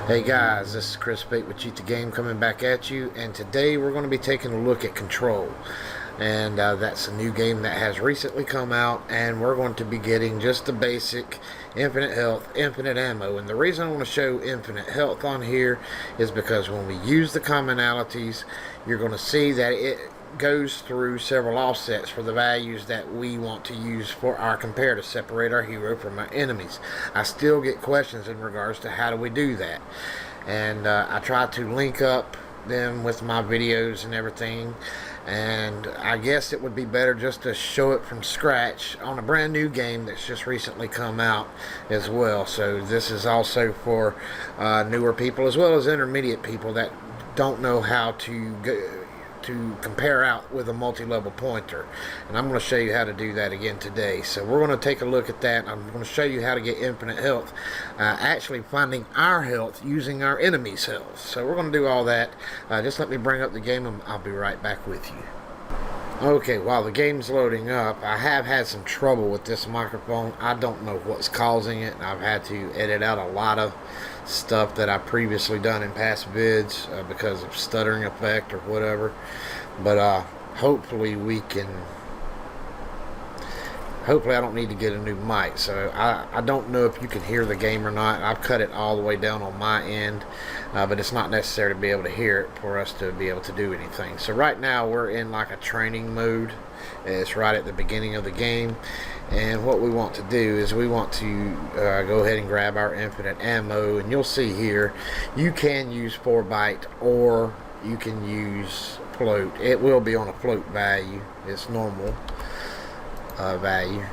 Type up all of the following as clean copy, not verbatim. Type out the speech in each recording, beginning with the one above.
Hey guys, this is Chris Bate with Cheat the Game coming back at you, and today we're going to be taking a look at Control. And that's a new game that has recently come out, and we're going to be getting just the basic infinite health, infinite ammo. And the reason I want to show infinite health on here is because when we use the commonalities, you're going to see that it goes through several offsets for the values that we want to use for our compare to separate our hero from our enemies. I still get questions in regards to how do we do that, and I try to link up them with my videos and everything, and I guess it would be better just to show it from scratch on a brand new game that's just recently come out as well. So this is also for newer people as well as intermediate people that don't know how to compare out with a multi-level pointer, and I'm going to show you how to do that again today. So we're going to take a look at that. I'm going to show you how to get infinite health, actually finding our health using our enemy's health. So we're going to do all that. Just let me bring up the game and I'll be right back with you. Okay, while the game's loading up, I have had some trouble with this microphone. I don't know what's causing it. I've had to edit out a lot of stuff that I've previously done in past vids because of stuttering effect or whatever. But hopefully I don't need to get a new mic. So I don't know if you can hear the game or not. I've cut it all the way down on my end, but it's not necessary to be able to hear it for us to be able to do anything. So right now we're in like a training mode. It's right at the beginning of the game, and what we want to do is we want to go ahead and grab our infinite ammo, and you'll see here you can use 4-byte or you can use float. It will be on a float value. It's normal value.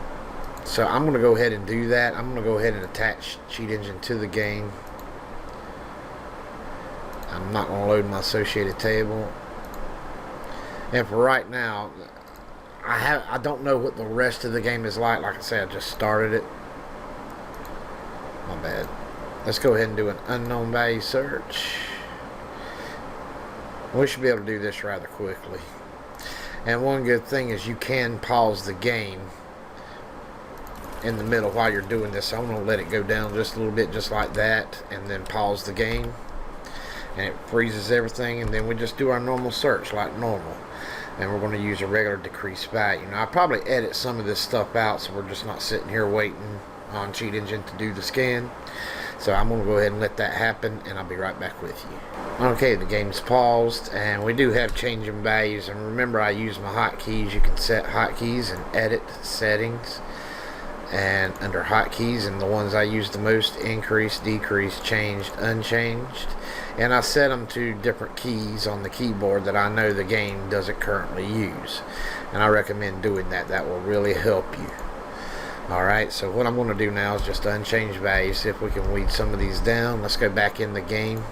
So I'm going to go ahead and do that. I'm going to go ahead and attach Cheat Engine to the game. I'm not going to load my associated table, and for right now I don't know what the rest of the game is like. Like I said, I just started it. My bad. Let's go ahead and do an unknown value search. We should be able to do this rather quickly. And one good thing is you can pause the game in the middle while you're doing this. So I'm going to let it go down just a little bit, just like that, and then pause the game, and it freezes everything, and then we just do our normal search like normal. And we're going to use a regular decreased value. Now, I'll probably edit some of this stuff out, so we're just not sitting here waiting on Cheat Engine to do the scan. So I'm going to go ahead and let that happen, and I'll be right back with you. Okay, the game's paused, and we do have changing values. And remember, I use my hotkeys. You can set hotkeys and edit settings. And under hotkeys, and the ones I use the most: increase, decrease, changed, unchanged. And I set them to different keys on the keyboard that I know the game doesn't currently use, and I recommend doing that. That will really help you. Alright, so what I'm going to do now is just unchanged values. See if we can weed some of these down. Let's go back in the game.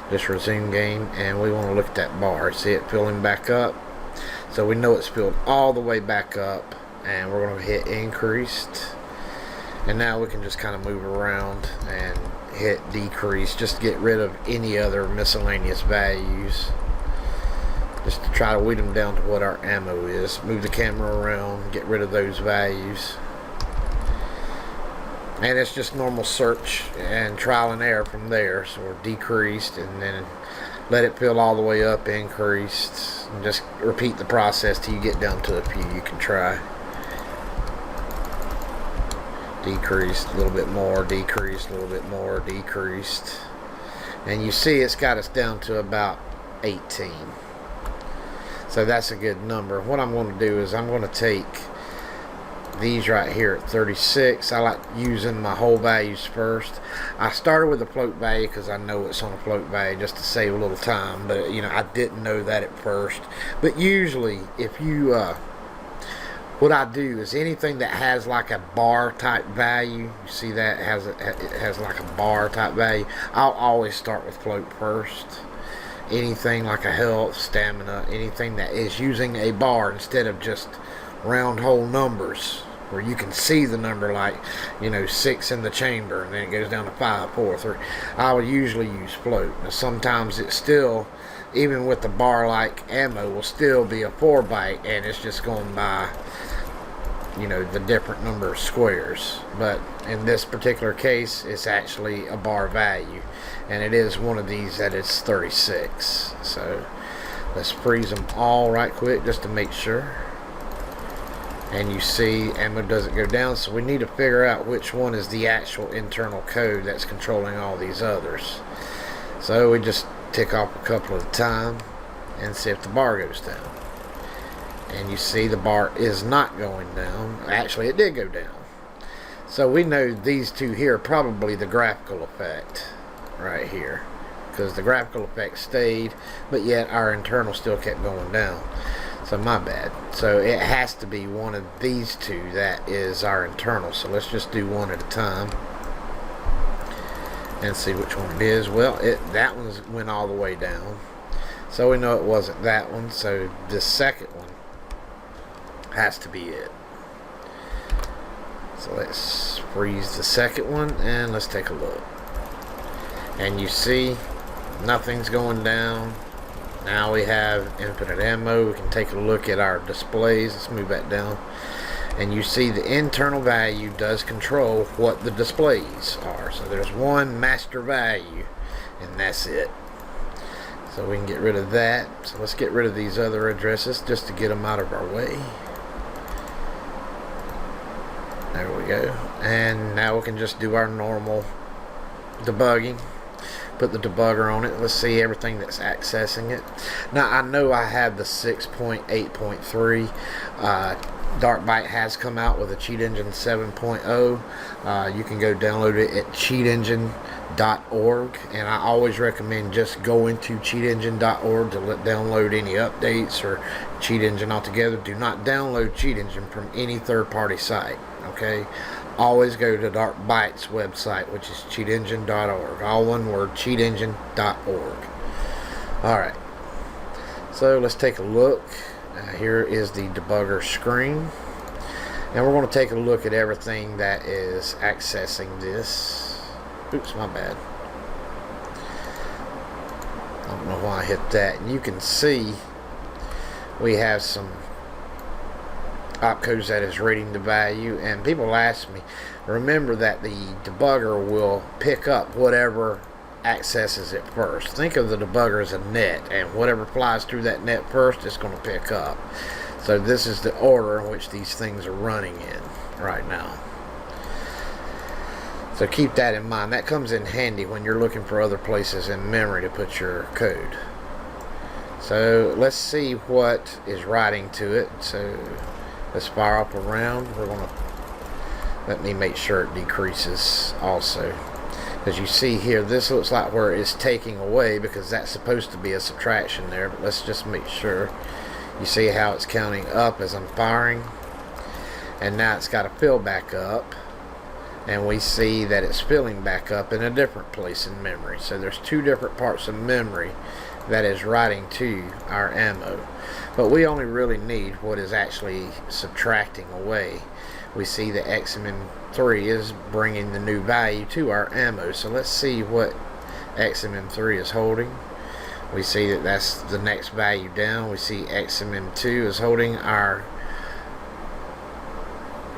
Just resume game, and we want to look at that bar. See it filling back up. So we know it's filled all the way back up, and we're going to hit increased. And now we can just kind of move around and hit decrease, just to get rid of any other miscellaneous values, just to try to weed them down to what our ammo is. Move the camera around, get rid of those values, and it's just normal search and trial and error from there. So we're decreased, and then let it fill all the way up, increased, and just repeat the process till you get down to a few you can try. Decreased, a little bit more, decreased, a little bit more, decreased, and you see it's got us down to about 18. So that's a good number. What I'm going to do is I'm going to take these right here at 36. I like using my whole values first. I started with a float value because I know it's on a float value just to save a little time, but you know, I didn't know that at first. But usually if you what I do is anything that has like a bar type value, you see that it has like a bar type value, I'll always start with float first. Anything like a health, stamina, anything that is using a bar instead of just round whole numbers where you can see the number, like, you know, 6 in the chamber and then it goes down to 5, 4, 3. I would usually use float. Now sometimes it's still, even with the bar like ammo, will still be a 4-byte, and it's just going by the different number of squares. But in this particular case, it's actually a bar value, and it is one of these that is 36. So let's freeze them all right quick just to make sure. And you see ammo doesn't go down, so we need to figure out which one is the actual internal code that's controlling all these others. So we just tick off a couple at a time and see if the bar goes down. And you see the bar is not going down. Actually, it did go down. So we know these two here are probably the graphical effect right here, because the graphical effect stayed, but yet our internal still kept going down. So my bad. So it has to be one of these two that is our internal. So let's just do one at a time and see which one it is. Well, that one went all the way down, so we know it wasn't that one. So the second one has to be it. So let's freeze the second one and let's take a look. And you see nothing's going down. Now we have infinite ammo. We can take a look at our displays. Let's move that down. And you see the internal value does control what the displays are. So there's one master value, and that's it. So we can get rid of that. So let's get rid of these other addresses just to get them out of our way. There we go. And now we can just do our normal debugging. Put the debugger on it. Let's see everything that's accessing it. Now I know I have the 6.8.3. Darkbyte has come out with a Cheat Engine 7.0. You can go download it at cheatengine.org, and I always recommend just going to cheatengine.org to download any updates or Cheat Engine altogether. Do not download Cheat Engine from any third-party site. Okay, always go to Darkbyte's website, which is cheatengine.org. All one word, cheatengine.org. Alright, so let's take a look. Here is the debugger screen, and we're going to take a look at everything that is accessing this. Oops, my bad. I don't know why I hit that. And you can see we have some opcodes that is reading the value, and people ask me, remember that the debugger will pick up whatever accesses it first. Think of the debugger as a net, and whatever flies through that net first is going to pick up. So this is the order in which these things are running in right now. So keep that in mind. That comes in handy when you're looking for other places in memory to put your code. So let's see what is writing to it. So let's fire up a round. We're going to let me make sure it decreases also. As you see here, this looks like where it's taking away, because that's supposed to be a subtraction there, but let's just make sure. You see how it's counting up as I'm firing, and now it's got to fill back up, and we see that it's filling back up in a different place in memory. So there's two different parts of memory that is writing to our ammo, but we only really need what is actually subtracting away. We see that Amm0 is bringing the new value to our ammo. So let's see what Amm0 is holding. We see that that's the next value down. We see Amm2 is holding our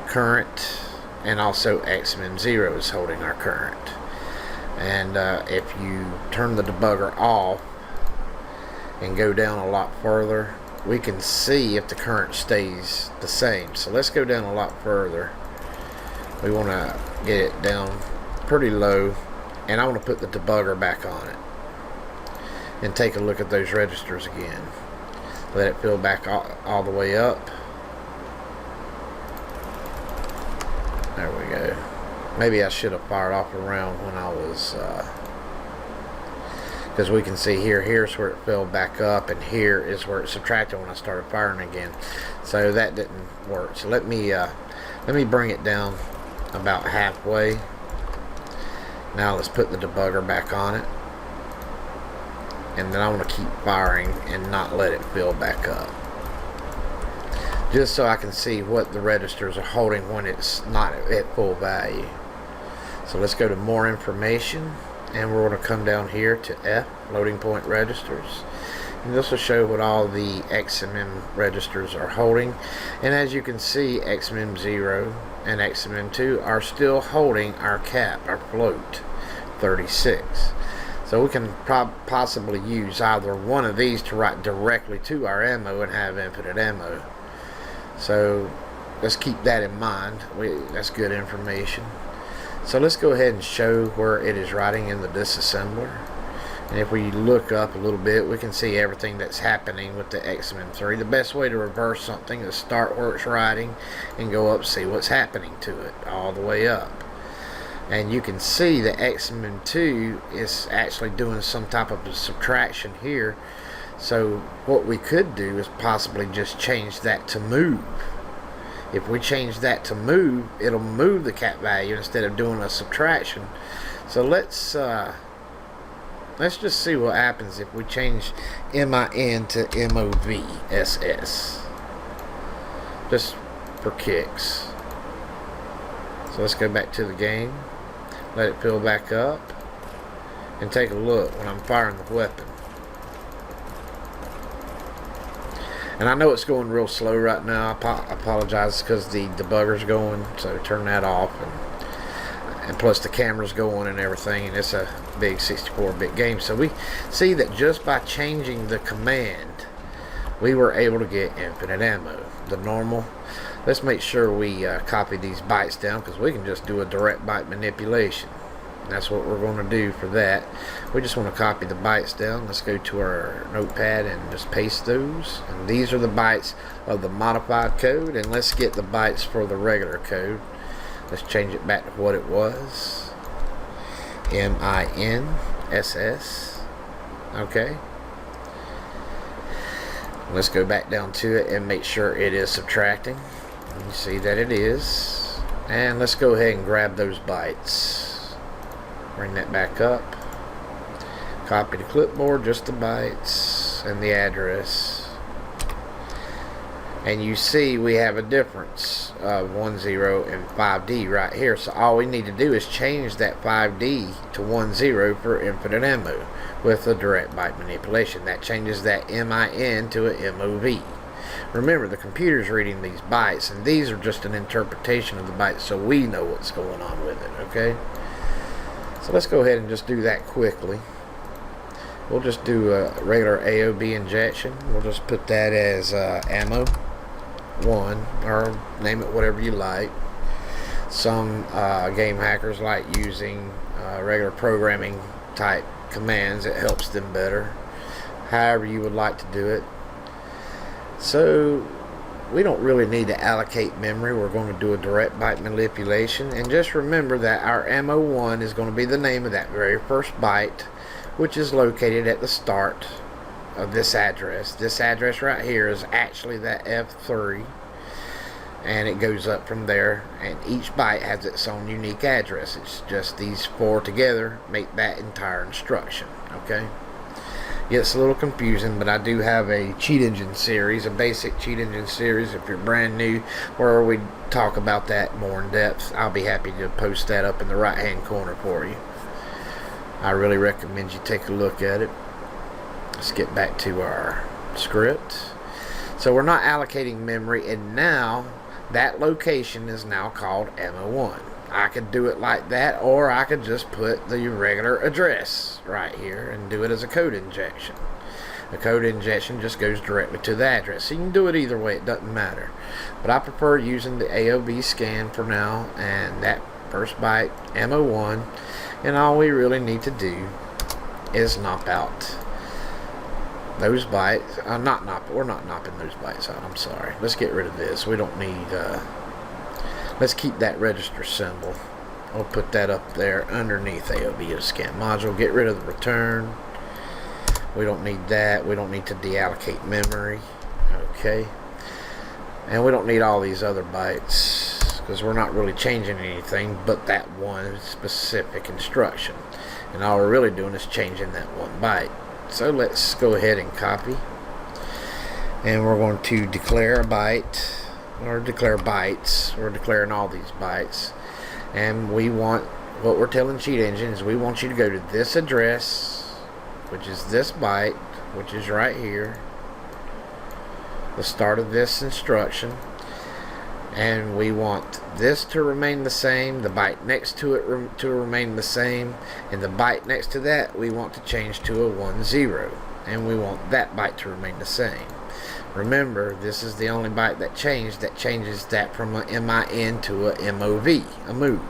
current, and also Amm0 is holding our current. And if you turn the debugger off and go down a lot further, we can see if the current stays the same. So let's go down a lot further. We want to get it down pretty low, and I want to put the debugger back on it and take a look at those registers again. Let it fill back all the way up. There we go. Maybe I should have fired off a round when I was because we can see here's where it filled back up, and here is where it subtracted when I started firing again. So that didn't work. So let me bring it down about halfway. Now let's put the debugger back on it, and then I want to keep firing and not let it fill back up, just so I can see what the registers are holding when it's not at full value. So let's go to more information, and we're going to come down here to F, loading point registers, And this will show what all the Amm registers are holding. And as you can see, Amm0 and Amm2 are still holding our cap, our float 36. So we can possibly use either one of these to write directly to our ammo and have infinite ammo. So let's keep that in mind. That's good information. So let's go ahead and show where it is writing in the disassembler. And if we look up a little bit, we can see everything that's happening with the Amm3. The best way to reverse something is start where it's writing and go up, see what's happening to it all the way up. And you can see the Amm2 is actually doing some type of a subtraction here. So what we could do is possibly just change that to move. If we change that to move, it'll move the cap value instead of doing a subtraction. So let's just see what happens if we change MIN to MOVSS. Just for kicks. So let's go back to the game. Let it fill back up. And take a look when I'm firing the weapon. And I know it's going real slow right now. I apologize because the debugger's going. So turn that off. And plus the camera's going and everything. And it's a big 64-bit game. So we see that just by changing the command, we were able to get infinite ammo. The normal. Let's make sure we copy these bytes down, because we can just do a direct byte manipulation. And that's what we're going to do for that. We just want to copy the bytes down. Let's go to our notepad and just paste those. And these are the bytes of the modified code. And let's get the bytes for the regular code. Let's change it back to what it was. MINSS. Okay. Let's go back down to it and make sure it is subtracting. You see that it is. And let's go ahead and grab those bytes. Bring that back up. Copy the clipboard, just the bytes and the address. And you see we have a difference of 10 and 5D right here. So all we need to do is change that 5D to 10 for infinite ammo with a direct byte manipulation. That changes that MIN to a MOV. Remember, the computer's reading these bytes, and these are just an interpretation of the bytes, so we know what's going on with it, okay? So let's go ahead and just do that quickly. We'll just do a regular AOB injection. We'll just put that as Amm0, or name it whatever you like. Some game hackers like using regular programming type commands. It helps them better. However you would like to do it. So we don't really need to allocate memory. We're going to do a direct byte manipulation. And just remember that our Amm0 is going to be the name of that very first byte, which is located at the start of this address. This address right here is actually that F3, and it goes up from there, and each byte has its own unique address. It's just these four together make that entire instruction, okay? Gets a little confusing, but I do have a cheat engine series, a basic cheat engine series, if you're brand new, where we talk about that more in depth. I'll be happy to post that up in the right hand corner for you. I really recommend you take a look at it. Let's get back to our script. So we're not allocating memory, and now that location is now called Amm0. I could do it like that, or I could just put the regular address right here and do it as a code injection. The code injection just goes directly to the address. So you can do it either way, it doesn't matter. But I prefer using the AOB scan for now, and that first byte, Amm0, and all we really need to do is knock out those bytes. We're not knocking those bytes out, I'm sorry. Let's get rid of this. We don't need let's keep that register symbol. I'll put that up there underneath AOB scan module. Get rid of the return. We don't need that. We don't need to deallocate memory. Okay. And we don't need all these other bytes, because we're not really changing anything but that one specific instruction. And all we're really doing is changing that one byte. So let's go ahead and copy. And we're going to declare a byte, or declare bytes. We're declaring all these bytes, and we want, what we're telling Cheat Engine is we want you to go to this address, which is this byte, which is right here, the start of this instruction, and we want this to remain the same, the byte next to it to remain the same, and the byte next to that we want to change to a 10, and we want that byte to remain the same. Remember, this is the only byte that changes that from a MIN to a MOV, a move.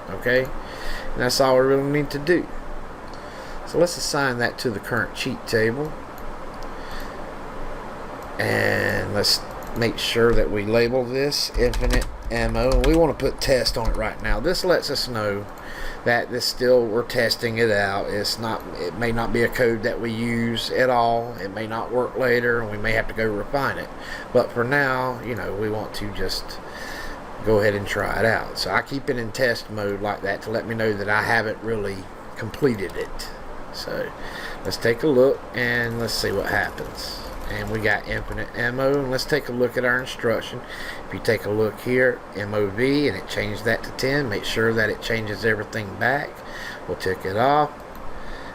Okay, and that's all we really need to do. So let's assign that to the current cheat table, and let's make sure that we label this infinite ammo. We want to put test on it right now. This lets us know that we're testing it out. It may not be a code that we use at all. It may not work later, and we may have to go refine it. But for now, we want to just go ahead and try it out. So I keep it in test mode like that to let me know that I haven't really completed it. So let's take a look and let's see what happens. And we got infinite ammo, and let's take a look at our instruction. If you take a look here, MOV, and it changed that to 10, make sure that it changes everything back. We'll tick it off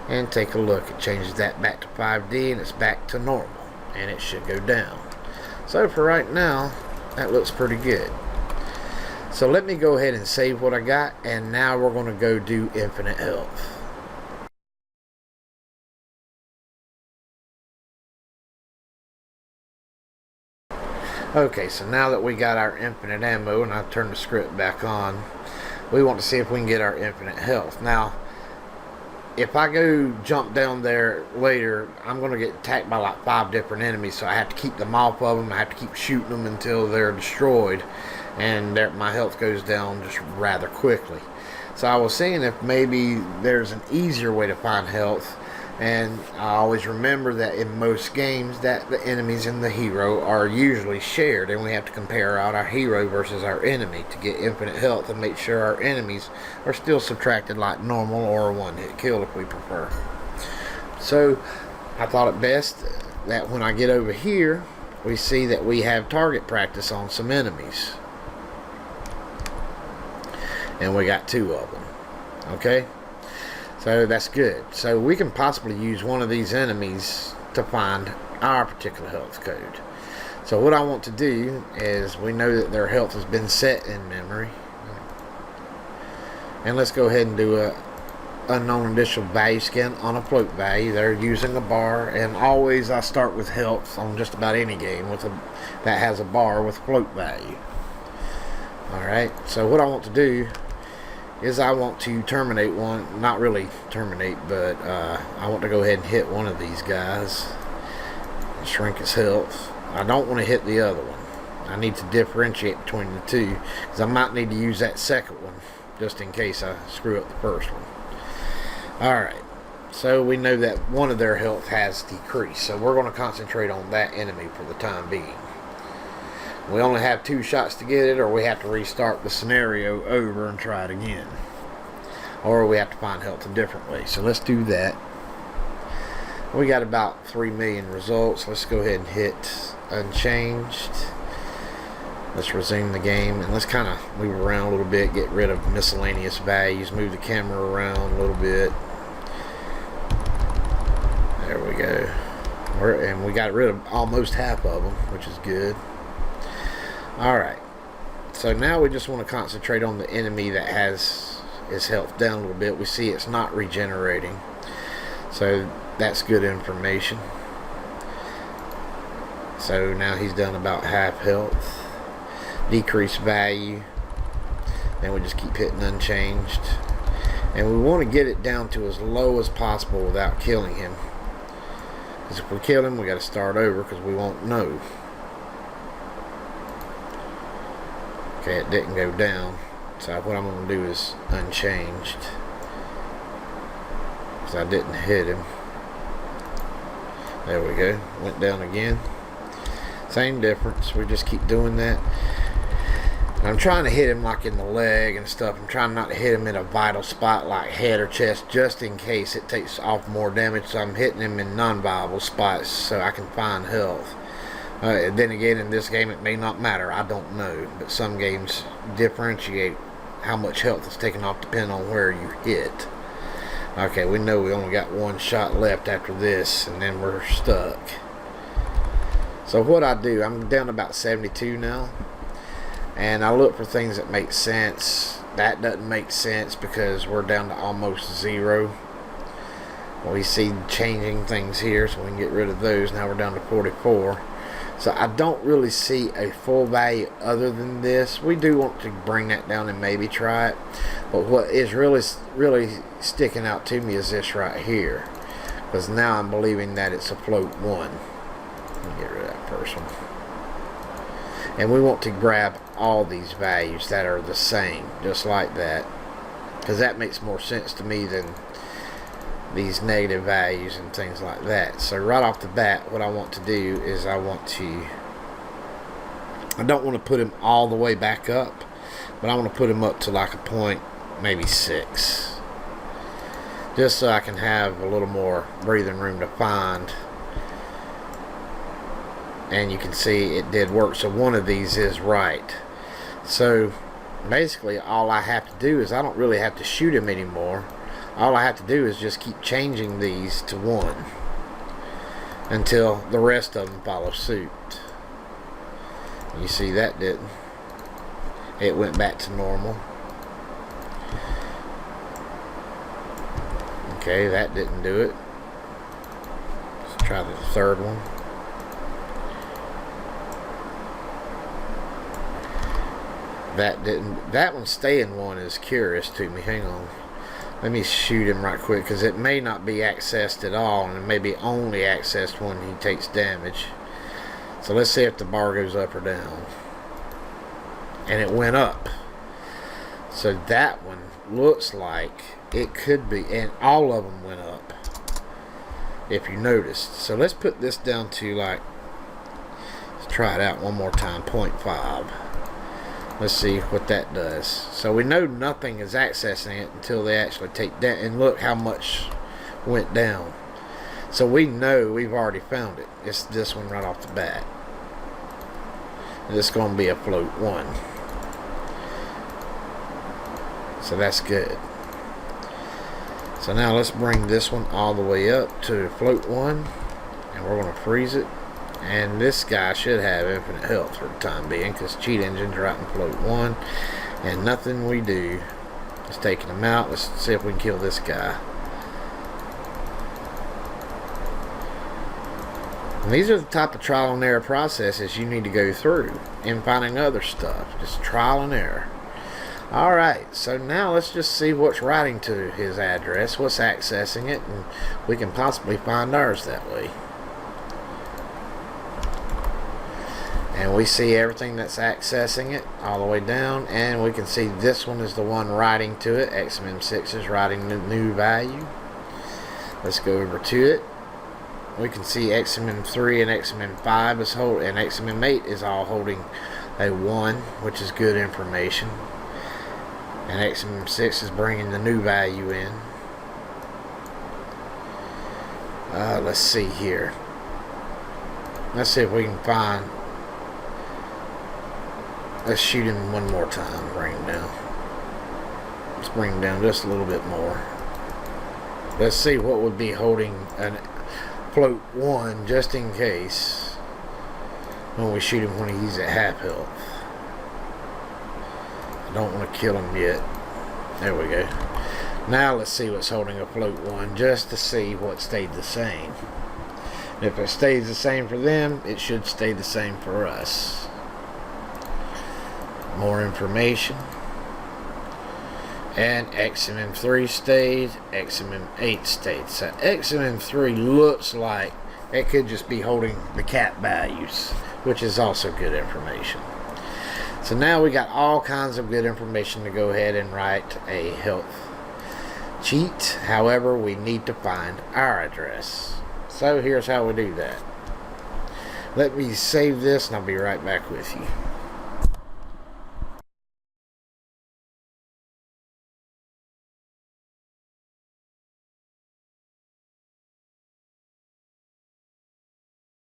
and take a look. It changes that back to 5D, and it's back to normal, and it should go down. So for right now, that looks pretty good. So let me go ahead and save what I got, and now we're going to go do infinite health. Okay, so now that we got our infinite ammo, and I turn the script back on, we want to see if we can get our infinite health. Now, if I go jump down there later, I'm going to get attacked by like 5 different enemies, so I have to keep them off of them. I have to keep shooting them until they're destroyed, and my health goes down just rather quickly. So I was seeing if maybe there's an easier way to find health. And I always remember that in most games that the enemies and the hero are usually shared, and we have to compare out our hero versus our enemy to get infinite health and make sure our enemies are still subtracted like normal or a one-hit kill if we prefer. So I thought it best that when I get over here, we see that we have target practice on some enemies, and we got 2 of them. Okay, so that's good. So we can possibly use one of these enemies to find our particular health code. So what I want to do is, we know that their health has been set in memory, and let's go ahead and do a unknown initial value scan on a float value. They're using a bar, and always I start with health on just about any game that has a bar with float value. Alright, so what I want to do is I want to terminate one, not really terminate, but I want to go ahead and hit one of these guys and shrink his health. I don't want to hit the other one. I need to differentiate between the two, because I might need to use that second one just in case I screw up the first one. Alright, so we know that one of their health has decreased, so we're going to concentrate on that enemy for the time being. We only have 2 shots to get it, or we have to restart the scenario over and try it again. Or we have to find health a different way. So let's do that. We got about 3 million results. Let's go ahead and hit unchanged. Let's resume the game, and let's kind of move around a little bit, get rid of miscellaneous values, move the camera around a little bit. There we go. And we got rid of almost half of them, which is good. Alright, so now we just want to concentrate on the enemy that has his health down a little bit. We see it's not regenerating, so that's good information. So now he's done about half health. Decrease value, then we just keep hitting unchanged, and we want to get it down to as low as possible without killing him, because if we kill him we got to start over, because we won't know. Okay, it didn't go down, so what I'm going to do is unchanged, because I didn't hit him. There we go, went down again. Same difference, we just keep doing that. I'm trying to hit him like in the leg and stuff. I'm trying not to hit him in a vital spot like head or chest, just in case it takes off more damage. So I'm hitting him in non-viable spots so I can find health. Then again, in this game it may not matter, I don't know, but some games differentiate how much health is taken off depending on where you hit. Okay, we know we only got one shot left after this, and then we're stuck. So what I do, I'm down to about 72 now, and I look for things that make sense. That doesn't make sense because we're down to almost 0. We see changing things here, so we can get rid of those. Now we're down to 44. So I don't really see a full value other than this. We do want to bring that down and maybe try it. But what is really sticking out to me is this right here. Because now I'm believing that it's a float 1. Let me get rid of that person. And we want to grab all these values that are the same, just like that. Because that makes more sense to me than these negative values and things like that. So right off the bat, what I want to do is I don't want to put him all the way back up, but I want to put him up to like a point, maybe 6, just so I can have a little more breathing room to find. And you can see it did work, so one of these is right. So basically all I have to do is I don't really have to shoot him anymore. All I have to do is just keep changing these to 1 until the rest of them follow suit. You see that didn't. It went back to normal. Okay, that didn't do it. Let's try the third one. That didn't. That one staying 1 is curious to me. Hang on. Let me shoot him right quick, because it may not be accessed at all, and it may be only accessed when he takes damage. So let's see if the bar goes up or down. And it went up. So that one looks like it could be, and all of them went up, if you noticed. So let's put this down to like, let's try it out one more time, 0.5. Let's see what that does. So we know nothing is accessing it until they actually take down. And look how much went down. So we know we've already found it. It's this one right off the bat. This is going to be a float 1. So that's good. So now let's bring this one all the way up to float 1. And we're going to freeze it. And this guy should have infinite health for the time being, because cheat engine's right in float 1, and nothing we do is taking him out. Let's see if we can kill this guy. And these are the type of trial and error processes you need to go through in finding other stuff. Just trial and error. Alright, so now let's just see what's writing to his address, what's accessing it, and we can possibly find ours that way. And we see everything that's accessing it all the way down, and we can see this one is the one writing to it. Amm0 is writing the new value. Let's go over to it. We can see Amm0 and Amm0 is holding, and Amm0 is all holding a 1, which is good information. And Amm0 is bringing the new value in. Let's see here. Let's see if we can find. Let's shoot him one more time. Bring him down. Let's bring him down just a little bit more. Let's see what would be holding an float 1, just in case, when we shoot him when he's at half health. I don't want to kill him yet. There we go. Now let's see what's holding a float 1, just to see what stayed the same. If it stays the same for them, it should stay the same for us. More information. And Amm0 stayed, Amm0 stayed. So Amm0 looks like it could just be holding the cap values, which is also good information. So now we got all kinds of good information to go ahead and write a health cheat. However, we need to find our address. So here's how we do that. Let me save this and I'll be right back with you.